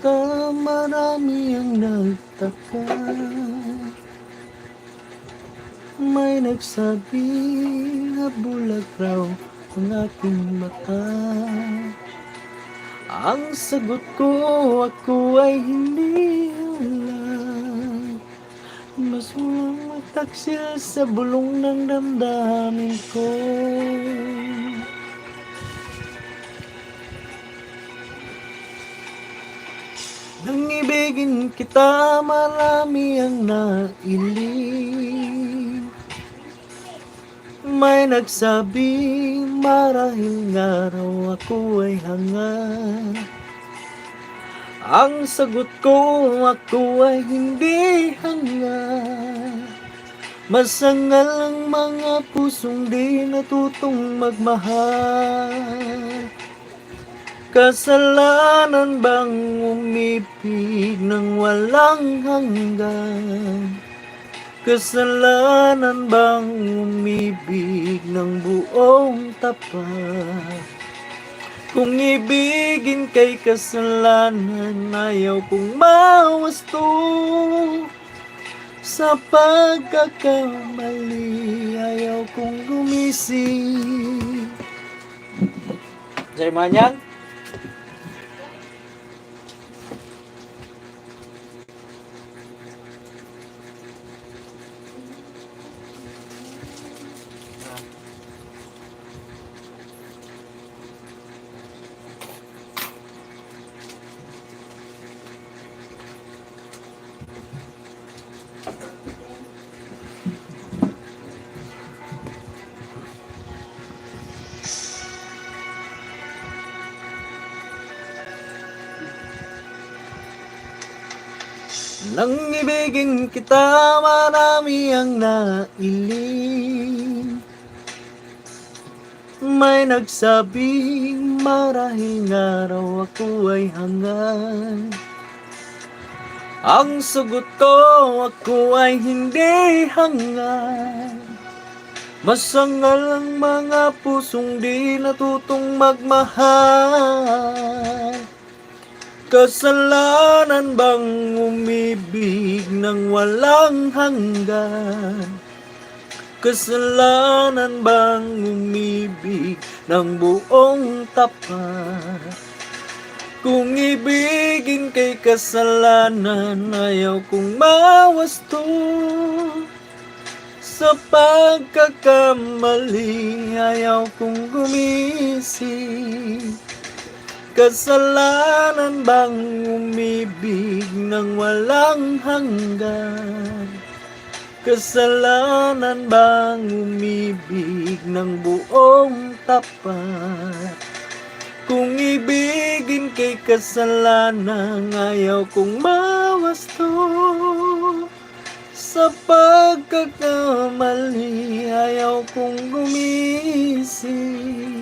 kita, marami ang nagtaka. May nagsabi na bulag raw ang aking mata. Ang sagot ko, ako ay hindi ulan. Mas walang magtaksil sa bulong ng damdamin ko. Nang ibigin kita, marami ang nailing. May nagsabi, marahil nga raw ako ay hanga. Ang sagot ko, ako ay hindi hanga. Masangal ang mga pusong di natutong magmahal. Kasalanan bang umibig ng walang hanggan? Kasalanan bang umibig ng buong tapat? Kung ibigin kay kasalanan, ayaw kong mawasto. Sa pagkakamali, ayaw kong gumising. Jerman yan? Nang ibigin kita, marami ang nailing. May nagsabing marahil nga raw ako ay hangan. Ang sagot ko, ako ay hindi hangan. Masangal ang mga pusong di natutong magmahal. Kasalanan bang umibig ng walang hanggan? Kasalanan bang umibig ng buong tapat? Kung ibigin kay kasalanan, ayaw kong mawasto. Sa pagkakamali, ayaw kong gumising. Kasalanan bang umibig ng walang hanggan? Kasalanan bang umibig ng buong tapat? Kung ibigin kay kasalanan, ayaw kong mawasto. Sa pagkakamali, ayaw kong gumising.